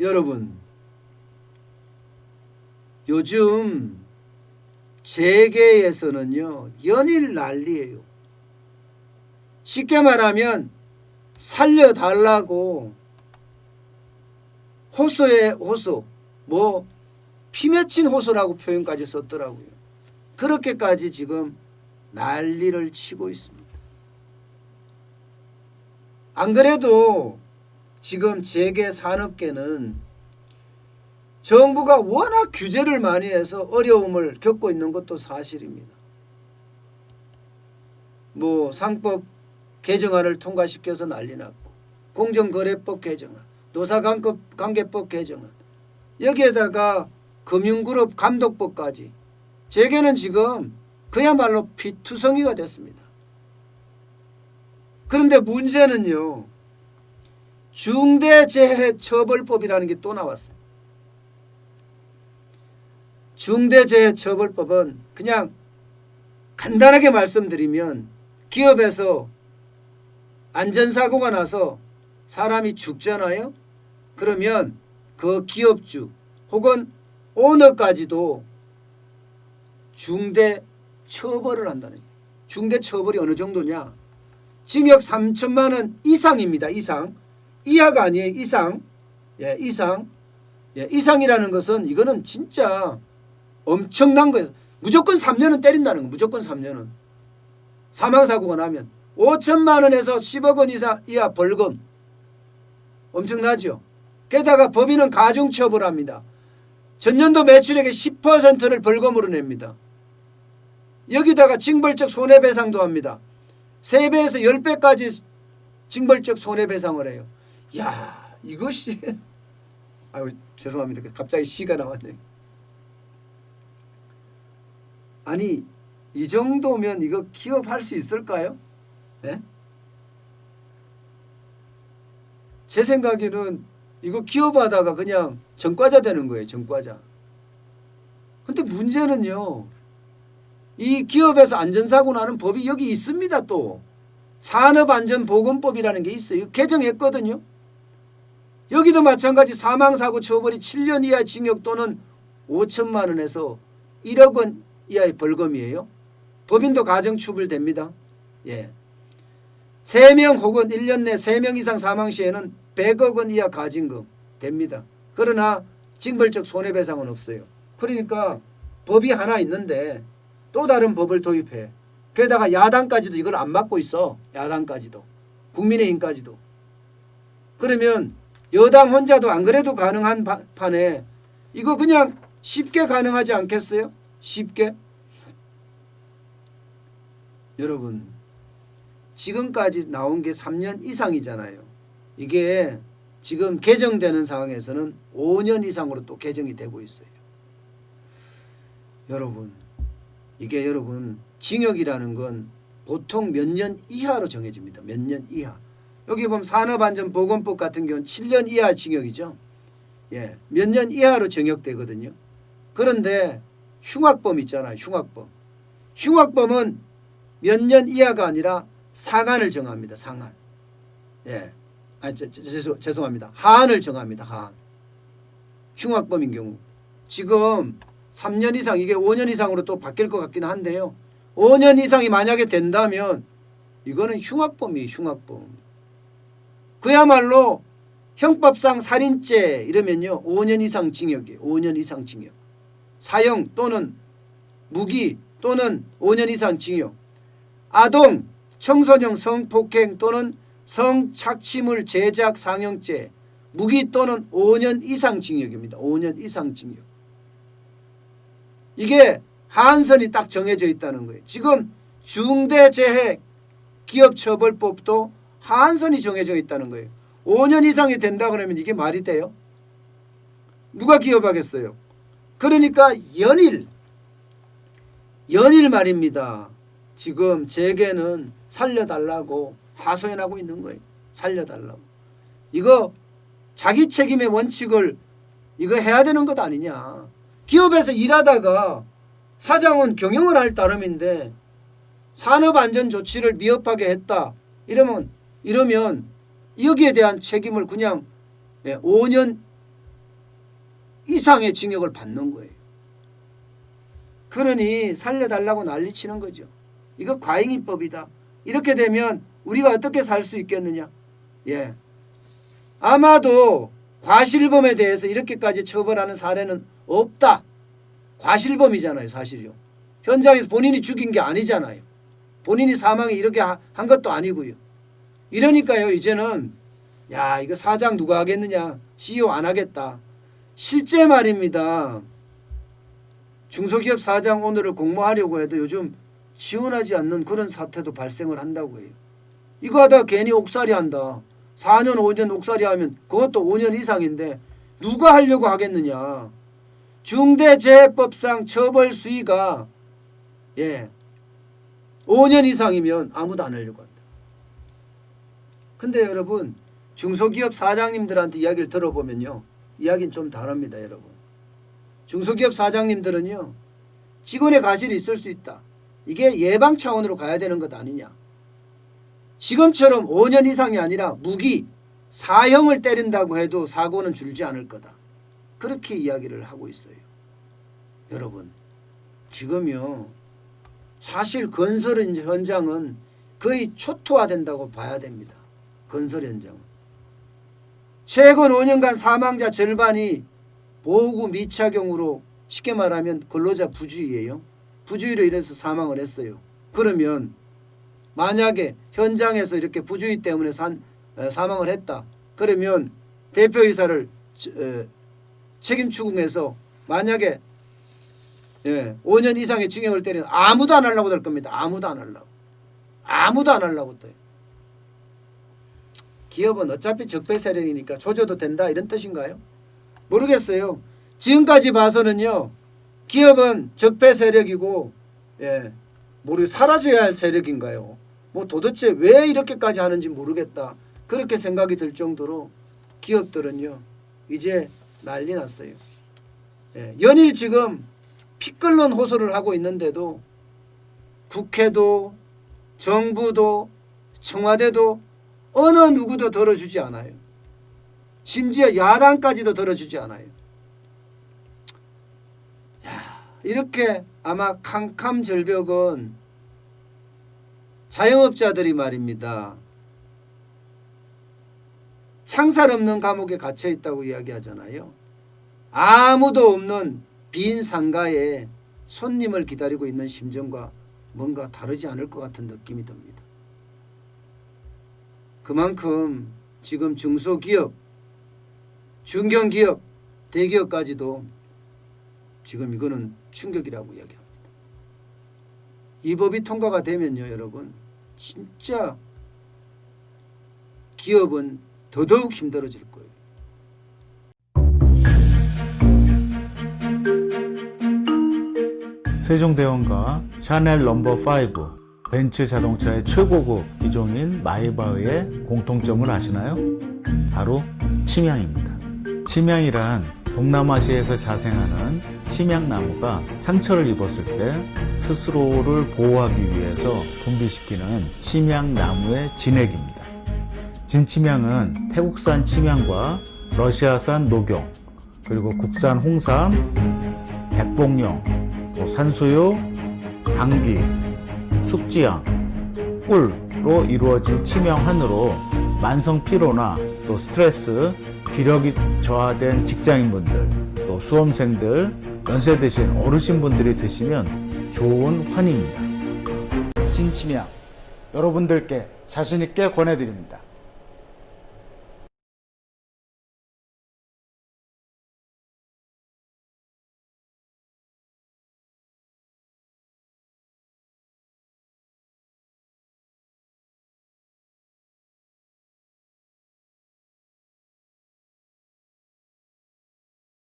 여러분, 요즘 재계에서는요, 연일 난리예요. 쉽게 말하면 살려달라고 호소에 호소, 뭐 피 맺힌 호소라고 표현까지 썼더라고요. 그렇게까지 지금 난리를 치고 있습니다. 안 그래도 지금 재계 산업계는 정부가 워낙 규제를 많이 해서 어려움을 겪고 있는 것도 사실입니다. 뭐 상법 개정안을 통과시켜서 난리 났고, 공정거래법 개정안, 노사관계법 개정안, 여기에다가 금융그룹 감독법까지, 재계는 지금 그야말로 피투성이가 됐습니다. 그런데 문제는요, 중대재해처벌법이라는 게 또 나왔어요. 중대재해처벌법은 그냥 간단하게 말씀드리면, 기업에서 안전사고가 나서 사람이 죽잖아요. 그러면 그 기업주 혹은 오너까지도 중대처벌을 한다는 거예요. 중대처벌이 어느 정도냐? 징역 3천만 원 이상입니다. 이상. 이하가 아니에요. 이상. 예, 이상. 예, 이상이라는 것은 이거는 진짜 엄청난 거예요. 무조건 3년은 때린다는 거예요. 무조건 3년은. 사망사고가 나면 5천만 원에서 10억 원 이하 벌금. 엄청나죠. 게다가 법인은 가중처벌합니다. 전년도 매출액의 10%를 벌금으로 냅니다. 여기다가 징벌적 손해배상도 합니다. 3배에서 10배까지 징벌적 손해배상을 해요. 야, 이것이 아유, 죄송합니다. 갑자기 시가 나왔네요. 아니, 이 정도면 이거 기업할 수 있을까요? 네? 제 생각에는 이거 기업하다가 그냥 전과자 되는 거예요. 전과자. 근데 문제는요, 이 기업에서 안전사고 나는 법이 여기 있습니다. 또 산업안전보건법이라는 게 있어요. 개정했거든요. 여기도 마찬가지 사망사고 처벌이 7년 이하 징역 또는 5천만 원에서 1억 원 이하의 벌금이에요. 법인도 가중처벌됩니다. 예. 3명 혹은 1년 내 3명 이상 사망 시에는 100억 원 이하 가징금 됩니다. 그러나 징벌적 손해배상은 없어요. 그러니까 법이 하나 있는데 또 다른 법을 도입해. 게다가 야당까지도 이걸 안 막고 있어. 야당까지도. 국민의힘까지도. 그러면 여당 혼자도 안 그래도 가능한 판에 이거 그냥 쉽게 가능하지 않겠어요? 쉽게? 여러분, 지금까지 나온 게 3년 이상이잖아요. 이게 지금 개정되는 상황에서는 5년 이상으로 또 개정이 되고 있어요. 여러분, 이게 여러분 징역이라는 건 보통 몇 년 이하로 정해집니다. 몇 년 이하. 여기 보면 산업안전보건법 같은 경우는 7년 이하 징역이죠. 예, 몇 년 이하로 정역되거든요. 그런데 흉악범 있잖아요. 흉악범. 흉악범은 몇 년 이하가 아니라 상한을 정합니다. 상한. 예. 죄송합니다. 하한을 정합니다. 하한. 흉악범인 경우. 지금 3년 이상, 이게 5년 이상으로 또 바뀔 것 같긴 한데요. 5년 이상이 만약에 된다면 이거는 흉악범이에요. 흉악범. 그야말로 형법상 살인죄 이러면요 5년 이상 징역이에요. 5년 이상 징역. 사형 또는 무기 또는 5년 이상 징역. 아동, 청소년 성폭행 또는 성착취물 제작 상영죄, 무기 또는 5년 이상 징역입니다. 5년 이상 징역. 이게 하한선이 딱 정해져 있다는 거예요. 지금 중대재해 기업처벌법도 하한선이 정해져 있다는 거예요. 5년 이상이 된다 그러면 이게 말이 돼요? 누가 기업하겠어요? 그러니까 연일 말입니다. 지금 재계는 살려달라고 하소연하고 있는 거예요. 살려달라고. 이거 자기 책임의 원칙을 이거 해야 되는 것 아니냐. 기업에서 일하다가 사장은 경영을 할 따름인데 산업안전조치를 미흡하게 했다. 이러면 여기에 대한 책임을 그냥 5년 이상의 징역을 받는 거예요. 그러니 살려달라고 난리치는 거죠. 이거 과잉입법이다. 이렇게 되면 우리가 어떻게 살 수 있겠느냐. 예, 아마도 과실범에 대해서 이렇게까지 처벌하는 사례는 없다. 과실범이잖아요, 사실요. 현장에서 본인이 죽인 게 아니잖아요. 본인이 사망에 이렇게 한 것도 아니고요. 이러니까요, 이제는 야, 이거 사장 누가 하겠느냐, CEO 안 하겠다. 실제 말입니다. 중소기업 사장 오늘을 공모하려고 해도 요즘 지원하지 않는 그런 사태도 발생을 한다고 해요. 이거 하다가 괜히 옥살이 한다. 4년 5년 옥살이 하면 그것도 5년 이상인데 누가 하려고 하겠느냐. 중대재해법상 처벌 수위가 5년 이상이면 아무도 안 하려고 한다. 근데 여러분, 중소기업 사장님들한테 이야기를 들어보면요, 이야기는 좀 다릅니다. 여러분, 중소기업 사장님들은요, 직원의 과실이 있을 수 있다. 이게 예방 차원으로 가야 되는 것 아니냐. 지금처럼 5년 이상이 아니라 무기 사형을 때린다고 해도 사고는 줄지 않을 거다. 그렇게 이야기를 하고 있어요. 여러분, 지금요, 사실 건설 현장은 거의 초토화된다고 봐야 됩니다. 건설 현장은. 최근 5년간 사망자 절반이 보호구 미착용으로, 쉽게 말하면 근로자 부주의예요. 부주의로 인해서 사망을 했어요. 그러면 만약에 현장에서 이렇게 부주의 때문에 사망을 했다. 그러면 대표이사를 책임 추궁해서 만약에 5년 이상의 징역을 때리면 아무도 안 하려고 될 겁니다. 아무도 안 하려고. 아무도 안 하려고 떠요. 기업은 어차피 적폐 세력이니까 조져도 된다, 이런 뜻인가요? 모르겠어요. 지금까지 봐서는요, 기업은 적폐 세력이고 사라져야 할 세력인가요? 뭐 도대체 왜 이렇게까지 하는지 모르겠다. 그렇게 생각이 들 정도로 기업들은요, 이제 난리 났어요. 연일 지금 피 끓는 호소를 하고 있는데도 국회도 정부도 청와대도 어느 누구도 들어주지 않아요. 심지어 야당까지도 들어주지 않아요. 이렇게 아마 캄캄절벽은 자영업자들이 말입니다, 창살 없는 감옥에 갇혀 있다고 이야기하잖아요. 아무도 없는 빈 상가에 손님을 기다리고 있는 심정과 뭔가 다르지 않을 것 같은 느낌이 듭니다. 그만큼 지금 중소기업, 중견기업, 대기업까지도 지금 이거는 충격이라고 이야기합니다. 이 법이 통과가 되면요, 여러분, 진짜 기업은 더더욱 힘들어질 거예요. 세종대왕과 샤넬 넘버5, 벤츠 자동차의 최고급 기종인 마이바흐의 공통점을 아시나요? 바로 침향입니다. 침향이란 동남아시아에서 자생하는 침향나무가 상처를 입었을 때 스스로를 보호하기 위해서 분비시키는 침향나무의 진액입니다. 진침향은 태국산 침향과 러시아산 녹용, 그리고 국산 홍삼, 백봉령, 산수유, 당귀, 숙지향, 꿀로 이루어진 침향환으로 만성 피로나 또 스트레스, 기력이 저하된 직장인분들, 또 수험생들, 연세 드신 어르신분들이 드시면 좋은 환입니다. 진침향, 여러분들께 자신있게 권해드립니다.